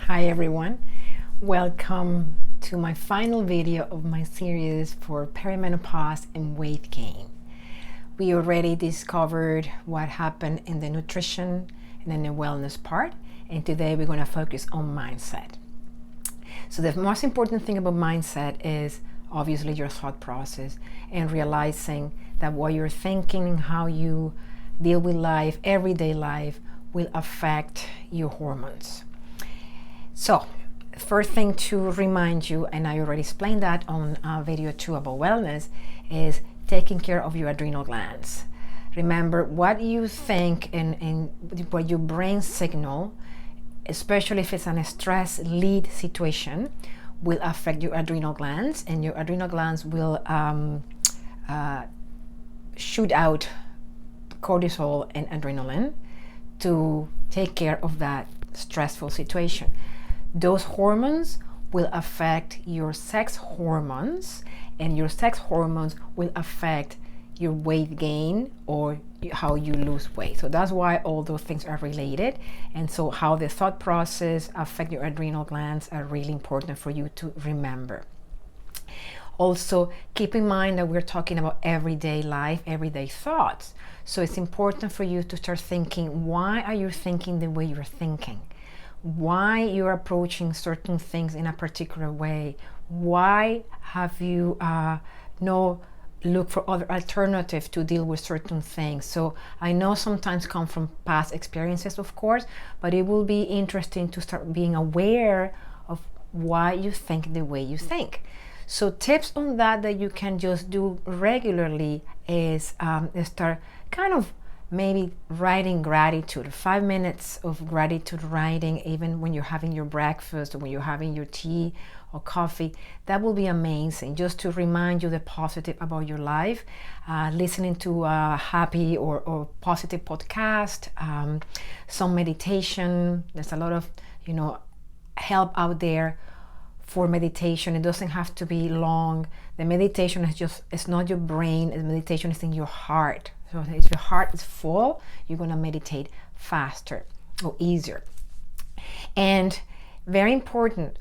Hi everyone, welcome to my final video of my series for perimenopause and weight gain. We already discovered what happened in the nutrition and in the wellness part, and today we're going to focus on mindset. So the most important thing about mindset is obviously your thought process and realizing that what you're thinking and how you deal with life, everyday life, will affect your hormones. So, first thing to remind you, and I already explained that on video 2 about wellness, is taking care of your adrenal glands. Remember, what you think and what your brain signal, especially if it's in a stress lead situation, will affect your adrenal glands, and your adrenal glands will shoot out cortisol and adrenaline to take care of that stressful situation. Those hormones will affect your sex hormones, and your sex hormones will affect your weight gain or how you lose weight. So that's why all those things are related. And so how the thought process affect your adrenal glands are really important for you to remember. Also, keep in mind that we're talking about everyday life, everyday thoughts. So it's important for you to start thinking, why are you thinking the way you're thinking? Why you're approaching certain things in a particular way? Why have you no look for other alternatives to deal with certain things? So I know sometimes come from past experiences, of course, but it will be interesting to start being aware of why you think the way you think. So tips on that you can just do regularly is start kind of maybe writing gratitude, 5 minutes of gratitude writing, even when you're having your breakfast or when you're having your tea or coffee. That will be amazing, just to remind you the positive about your life. Listening to a happy or positive podcast, some meditation. There's a lot of help out there for meditation. It doesn't have to be long. The meditation it's not your brain. The meditation is in your heart. So if your heart is full, you're going to meditate faster or easier. And very important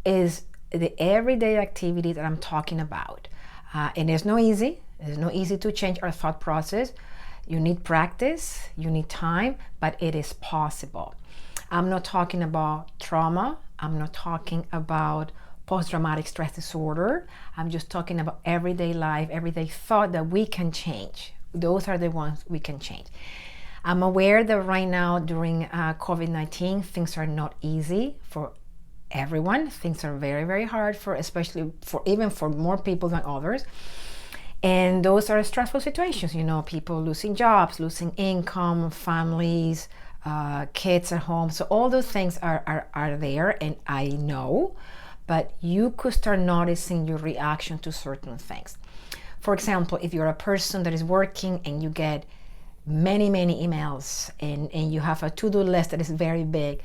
is the everyday activity that I'm talking about. And it's not easy. It's not easy to change our thought process. You need practice, you need time, but it is possible. I'm not talking about trauma. I'm not talking about post-traumatic stress disorder. I'm just talking about everyday life, everyday thought that we can change. Those are the ones we can change. I'm aware that right now during COVID-19, things are not easy for everyone. Things are very, very hard especially for more people than others. And those are stressful situations, people losing jobs, losing income, families, kids at home. So all those things are there, and I know, but you could start noticing your reaction to certain things. For example, if you're a person that is working and you get many emails and you have a to-do list that is very big,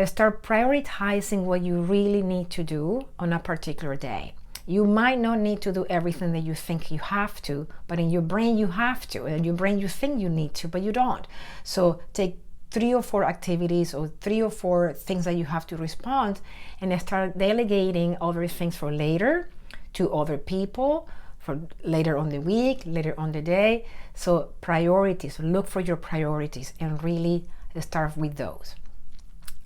start prioritizing what you really need to do on a particular day. You might not need to do everything that you think you have to, but in your brain you have to, and in your brain you think you need to, but you don't. So take 3 or 4 activities or 3 or 4 things that you have to respond, and start delegating other things for later to other people, for later on the week, later on the day. So priorities, look for your priorities and really start with those.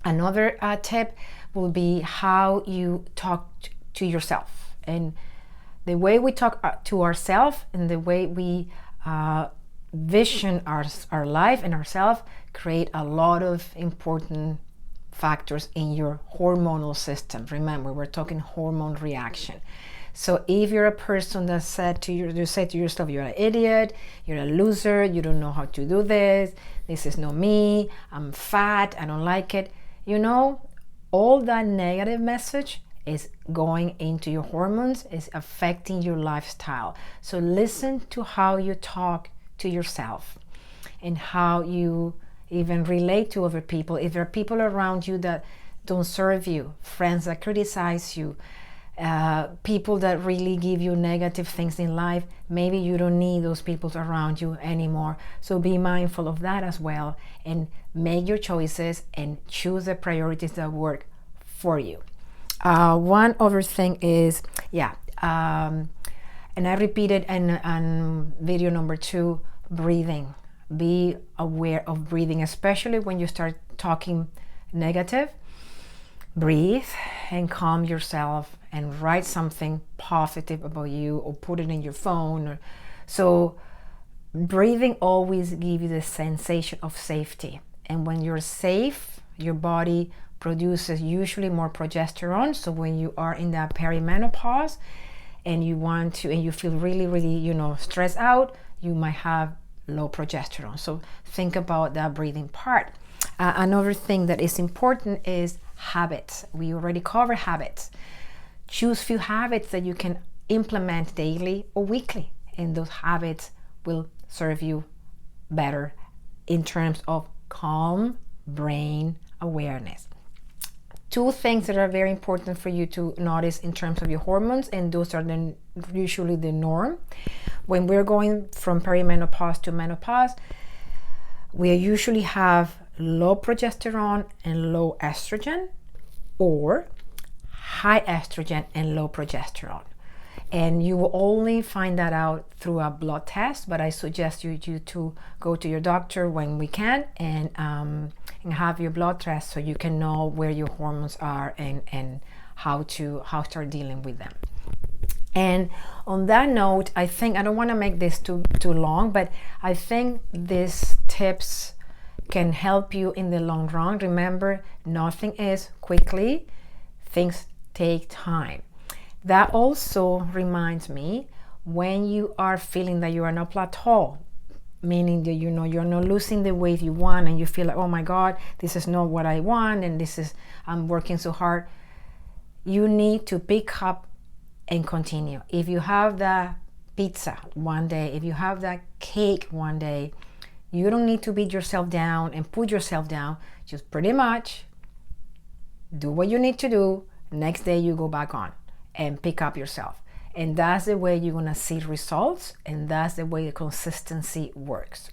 Another tip will be how you talk to yourself, and the way we talk to ourselves and the way we vision our life and ourselves create a lot of important factors in your hormonal system. Remember, we're talking hormone reaction. So if you're a person that you say to yourself, you're an idiot, you're a loser, you don't know how to do this is not me, I'm fat, I don't like it, all that negative message is going into your hormones, is affecting your lifestyle. So listen to how you talk to yourself and how you even relate to other people. If there are people around you that don't serve you, friends that criticize you, people that really give you negative things in life, maybe you don't need those people around you anymore. So be mindful of that as well, and make your choices and choose the priorities that work for you. One other thing is, and I repeated in video number 2, breathing. Be aware of breathing, especially when you start talking negative. Breathe and calm yourself and write something positive about you, or put it in your phone. So breathing always gives you the sensation of safety. And when you're safe, your body produces usually more progesterone. So when you are in that perimenopause and you feel really, really, stressed out, you might have low progesterone. So think about that breathing part. Another thing that is important is habits. We already covered habits. Choose few habits that you can implement daily or weekly, and those habits will serve you better in terms of calm brain awareness. 2 things that are very important for you to notice in terms of your hormones, and those are usually the norm. When we're going from perimenopause to menopause, we usually have low progesterone and low estrogen, or high estrogen and low progesterone. And you will only find that out through a blood test, but I suggest you to go to your doctor when we can and have your blood test, so you can know where your hormones are and how to start dealing with them. And on that note, I think I don't want to make this too long, but I think these tips can help you in the long run. Remember, nothing is quickly. Things take time. That also reminds me, when you are feeling that you are on a plateau, meaning that you're not losing the weight you want, and you feel like, oh my God, this is not what I want, and I'm working so hard, you need to pick up and continue. If you have that pizza one day, if you have that cake one day, you don't need to beat yourself down and put yourself down. Just pretty much do what you need to do. Next day you go back on and pick up yourself. And that's the way you're gonna see results, and that's the way the consistency works.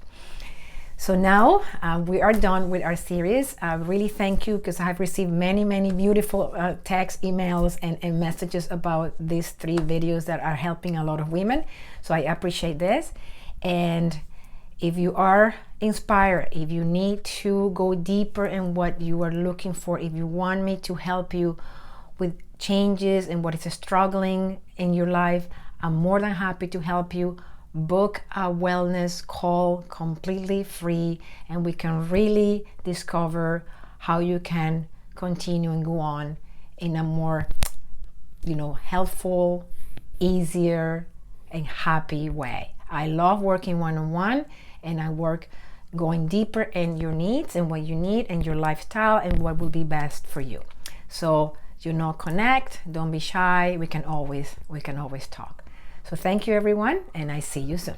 So now we are done with our series. I really thank you, because I have received many, many beautiful text, emails, and messages about these 3 videos that are helping a lot of women. So I appreciate this. And if you are inspired, if you need to go deeper in what you are looking for, if you want me to help you with changes and what is struggling in your life, I'm more than happy to help you. Book a wellness call, completely free, and we can really discover how you can continue and go on in a more helpful, easier, and happy way. I love working one-on-one, and I work going deeper in your needs and what you need and your lifestyle and what will be best for you. So connect, don't be shy. We can always talk. So thank you, everyone, and I see you soon.